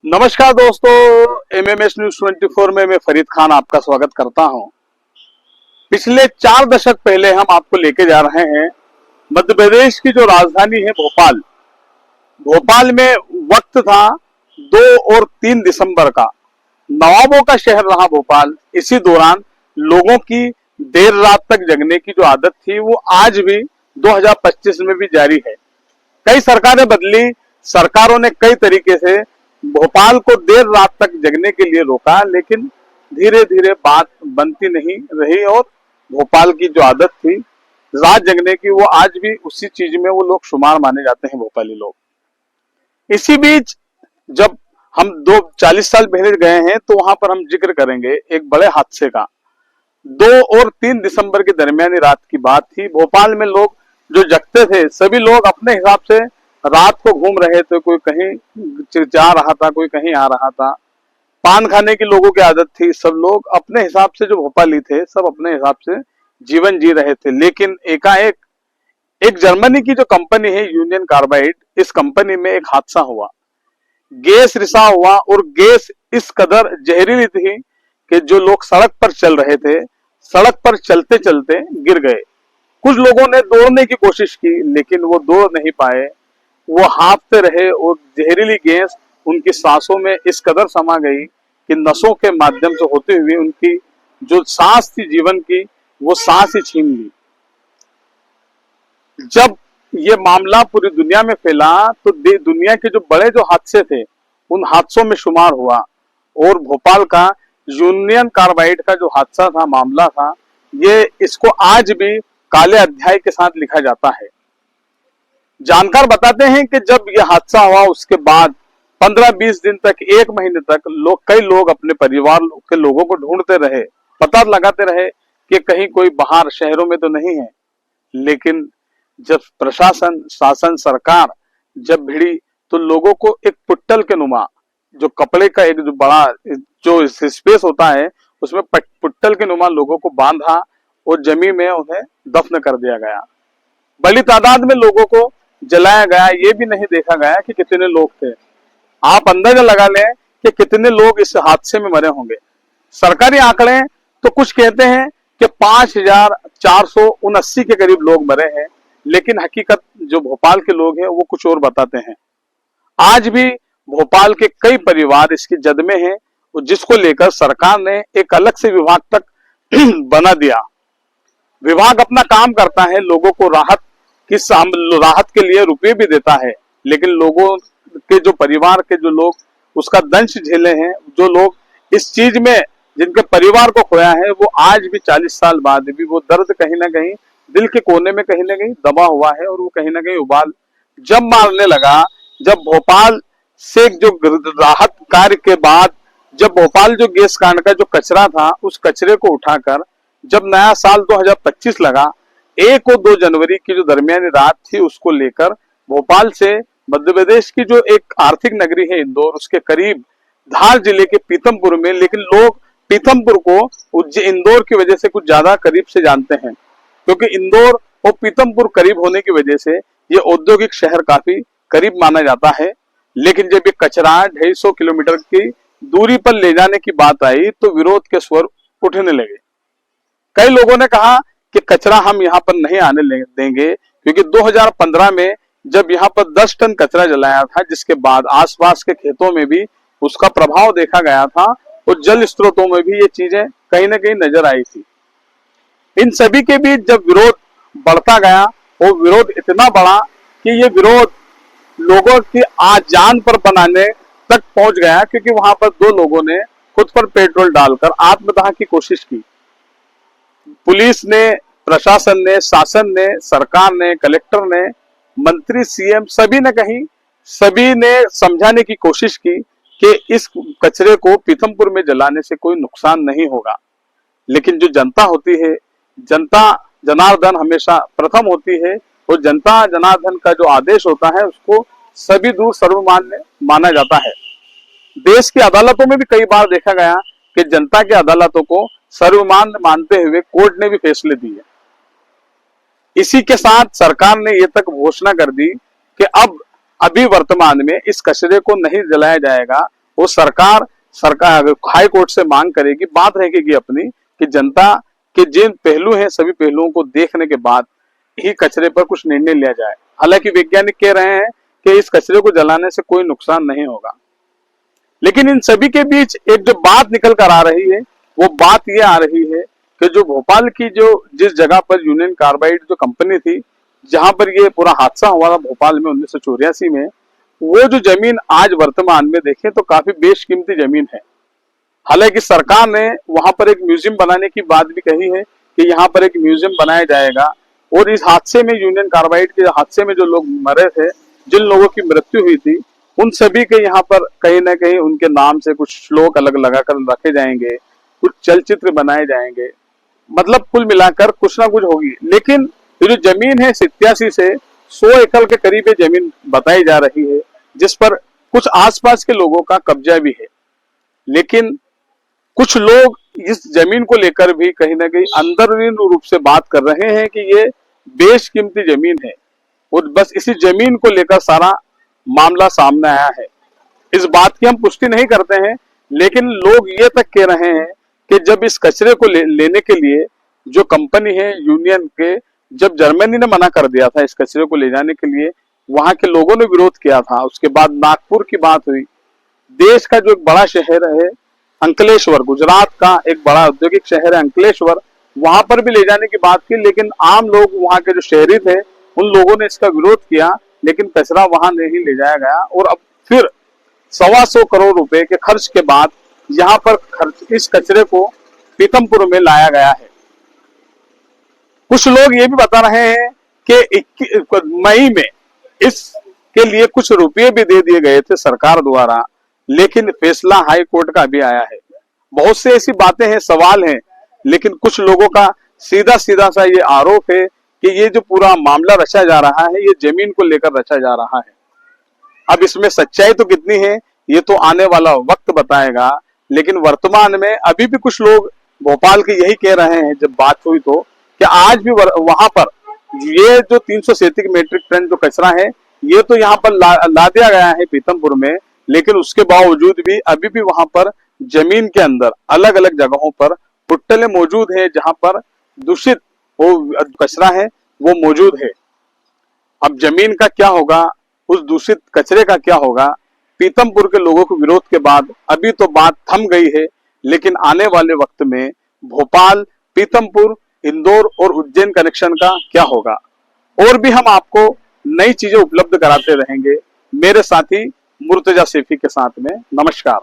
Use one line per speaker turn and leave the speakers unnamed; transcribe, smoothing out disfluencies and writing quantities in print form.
नमस्कार दोस्तों, MMS news 24 में मैं फरीद खान आपका स्वागत करता हूं। पिछले 4 दशक पहले हम आपको लेके जा रहे हैं मध्य प्रदेश की जो राजधानी है भोपाल। भोपाल में वक्त था 2 और 3 दिसंबर का। नवाबों का शहर रहा भोपाल। इसी दौरान लोगों की देर रात तक जगने की जो आदत थी वो आज भी 2025 में भी जारी है। कई सरकारें बदली, सरकारों ने कई तरीके से भोपाल को देर रात तक जगने के लिए रोका, लेकिन धीरे धीरे बात बनती नहीं रही और भोपाल की जो आदत थी रात जगने की वो आज भी उसी चीज में वो लोग शुमार माने जाते हैं, भोपाली लोग। इसी बीच जब हम 40 साल पहले गए हैं तो वहां पर हम जिक्र करेंगे एक बड़े हादसे का। 2 और 3 दिसंबर की दरमियानी रात की बात थी। भोपाल में लोग जो जगते थे सभी लोग अपने हिसाब से रात को घूम रहे थे। कोई कहीं जा रहा था, कोई कहीं आ रहा था। पान खाने की लोगों की आदत थी। सब लोग अपने हिसाब से, जो भोपाली थे सब अपने हिसाब से जीवन जी रहे थे। लेकिन एकाएक एक जर्मनी की जो कंपनी है यूनियन कार्बाइड, इस कंपनी में एक हादसा हुआ। गैस रिसाव हुआ और गैस इस कदर जहरीली थी कि जो लोग सड़क पर चल रहे थे, सड़क पर चलते चलते गिर गए। कुछ लोगों ने दौड़ने की कोशिश की लेकिन वो दौड़ नहीं पाए। वो हाँफते रहे और जहरीली गैस उनकी सांसों में इस कदर समा गई कि नसों के माध्यम से होते हुए उनकी जो सांस थी जीवन की, वो सांस ही छीन ली। जब ये मामला पूरी दुनिया में फैला तो दुनिया के जो बड़े जो हादसे थे उन हादसों में शुमार हुआ। और भोपाल का यूनियन कार्बाइड का जो हादसा था, मामला था, ये इसको आज भी काले अध्याय के साथ लिखा जाता है। जानकार बताते हैं कि जब यह हादसा हुआ उसके बाद 15-20 दिन तक, 1 महीने तक कई लोग अपने परिवार के लोगों को ढूंढते रहे, पता लगाते रहे कि कहीं कोई बाहर शहरों में तो नहीं है। लेकिन जब प्रशासन, शासन, सरकार जब भिड़ी तो लोगों को एक पुट्टल के नुमा, जो कपड़े का एक जो बड़ा जो स्पेस होता है उसमें पुट्टल के नुमा लोगों को बांधा और जमीन में उन्हें दफन कर दिया गया। बड़ी तादाद में लोगों को जलाया गया। ये भी नहीं देखा गया कि कितने लोग थे। आप अंदाजा लगा लें कि कितने लोग इस हादसे में मरे होंगे। सरकारी आंकड़े तो कुछ कहते हैं कि 5479 के करीब लोग मरे हैं, लेकिन हकीकत जो भोपाल के लोग हैं वो कुछ और बताते हैं। आज भी भोपाल के कई परिवार इसकी जद में हैं, जिसको लेकर सरकार ने एक अलग से विभाग तक बना दिया। विभाग अपना काम करता है, लोगों को राहत के लिए रुपए भी देता है, लेकिन लोगों के जो परिवार के जो लोग उसका दंश झेले हैं, जो लोग इस चीज में जिनके परिवार को खोया है, वो आज भी 40 साल बाद भी वो दर्द कहीं ना कहीं दिल के कोने में कहीं ना कहीं दबा हुआ है और वो कहीं ना कहीं उबाल जब मारने लगा। जब भोपाल से जो राहत कार्य के बाद, जब भोपाल जो गैस कांड का जो कचरा था उस कचरे को उठाकर जब नया साल 2025 लगा, 1 और 2 जनवरी की जो दरमियानी रात थी उसको लेकर भोपाल से मध्य प्रदेश की जो एक आर्थिक नगरी है इंदौर, उसके करीब धार जिले के पीथमपुर में, लेकिन लोग पीथमपुर को इंदौर की वजह से कुछ ज्यादा करीब से जानते हैं, क्योंकि इंदौर और पीथमपुर करीब होने की वजह से ये औद्योगिक शहर काफी करीब माना जाता है। लेकिन जब ये कचरा 250 किलोमीटर की दूरी पर ले जाने की बात आई तो विरोध के स्वर उठने लगे। कई लोगों ने कहा कि कचरा हम यहाँ पर नहीं आने देंगे, क्योंकि 2015 में जब यहाँ पर 10 टन कचरा जलाया था, जिसके बाद आसपास के खेतों में भी उसका प्रभाव देखा गया था और जल स्रोतों में भी ये चीजें कहीं ना कहीं नजर आई थी। इन सभी के बीच जब विरोध बढ़ता गया और विरोध इतना बढ़ा कि ये विरोध लोगों की जान पर बनाने तक पहुंच गया, क्योंकि वहां पर 2 लोगों ने खुद पर पेट्रोल डालकर आत्मदाह की कोशिश की। पुलिस ने, प्रशासन ने, शासन ने, सरकार ने, कलेक्टर ने, मंत्री, सीएम, सभी ने समझाने की कोशिश की कि इस कचरे को पीथमपुर में जलाने से कोई नुकसान नहीं होगा। लेकिन जो जनता होती है, जनता जनार्दन हमेशा प्रथम होती है और जनता जनार्दन का जो आदेश होता है उसको सभी दूर सर्वमान्य माना जाता है। देश की अदालतों में भी कई बार देखा गया कि जनता की अदालतों को सर्वमान्य मानते हुए कोर्ट ने भी फैसले दिए। इसी के साथ सरकार ने ये तक घोषणा कर दी कि अभी वर्तमान में इस कचरे को नहीं जलाया जाएगा वो सरकार हाई कोर्ट से मांग करेगी, बात रहेगी अपनी कि जनता के जिन पहलू हैं सभी पहलुओं को देखने के बाद ही कचरे पर कुछ निर्णय लिया जाए। हालांकि वैज्ञानिक कह रहे हैं कि इस कचरे को जलाने से कोई नुकसान नहीं होगा, लेकिन इन सभी के बीच एक जो बात निकल कर आ रही है वो बात ये आ रही है कि जो भोपाल की जिस जगह पर यूनियन कार्बाइड जो कंपनी थी, जहां पर ये पूरा हादसा हुआ था भोपाल में 1984 में, वो जो जमीन आज वर्तमान में देखें तो काफी बेशकीमती जमीन है। हालांकि सरकार ने वहां पर एक म्यूजियम बनाने की बात भी कही है कि यहाँ पर एक म्यूजियम बनाया जाएगा, और इस हादसे में यूनियन कार्बाइड के हादसे में जो लोग मरे थे, जिन लोगों की मृत्यु हुई थी, उन सभी के यहाँ पर कहीं ना कहीं उनके नाम से कुछ श्लोक अलग लगाकर रखे जाएंगे, कुछ चलचित्र बनाए जाएंगे, मतलब कुल मिलाकर कुछ ना कुछ होगी। लेकिन ये जो जमीन है 87 से 100 एकड़ के करीब ये जमीन बताई जा रही है, जिस पर कुछ आसपास के लोगों का कब्जा भी है। लेकिन कुछ लोग इस जमीन को लेकर भी कहीं ना कहीं अंदरूनी रूप से बात कर रहे हैं कि ये बेशकीमती जमीन है, और बस इसी जमीन को लेकर सारा मामला सामने आया है। इस बात की हम पुष्टि नहीं करते हैं, लेकिन लोग ये तक कह रहे हैं कि जब इस कचरे को लेने के लिए जो कंपनी है यूनियन के, जब जर्मनी ने मना कर दिया था इस कचरे को ले जाने के लिए, वहां के लोगों ने विरोध किया था। उसके बाद नागपुर की बात हुई। देश का जो एक बड़ा शहर है अंकलेश्वर, गुजरात का एक बड़ा औद्योगिक शहर है अंकलेश्वर, वहां पर भी ले जाने की बात की, लेकिन आम लोग वहां के जो शहरी थे उन लोगों ने इसका विरोध किया, लेकिन कचरा वहां नहीं ले जाया गया। और अब फिर 125 करोड़ रुपए के खर्च के बाद यहाँ पर इस कचरे को पीतमपुर में लाया गया है। कुछ लोग ये भी बता रहे हैं कि मई में इसके लिए कुछ रुपये भी दे दिए गए थे सरकार द्वारा, लेकिन फैसला हाई कोर्ट का भी आया है। बहुत से ऐसी बातें हैं, सवाल हैं, लेकिन कुछ लोगों का सीधा सीधा सा ये आरोप है कि ये जो पूरा मामला रचा जा रहा है ये जमीन को लेकर रचा जा रहा है। अब इसमें सच्चाई तो कितनी है ये तो आने वाला वक्त बताएगा, लेकिन वर्तमान में अभी भी कुछ लोग भोपाल के यही कह रहे हैं, जब बात हुई तो, कि आज भी वहां पर ये जो 337 मीट्रिक टन जो कचरा है ये तो यहाँ पर ला दिया गया है पीतमपुर में, लेकिन उसके बावजूद भी अभी भी वहां पर जमीन के अंदर अलग अलग जगहों पर पुट्टलें मौजूद है, जहां पर दूषित वो कचरा है वो मौजूद है। अब जमीन का क्या होगा, उस दूषित कचरे का क्या होगा? पीतमपुर के लोगों के विरोध के बाद अभी तो बात थम गई है, लेकिन आने वाले वक्त में भोपाल, पीतमपुर, इंदौर और उज्जैन कनेक्शन का क्या होगा? और भी हम आपको नई चीजें उपलब्ध कराते रहेंगे, मेरे साथी मुर्तजा सैफी के साथ में। नमस्कार।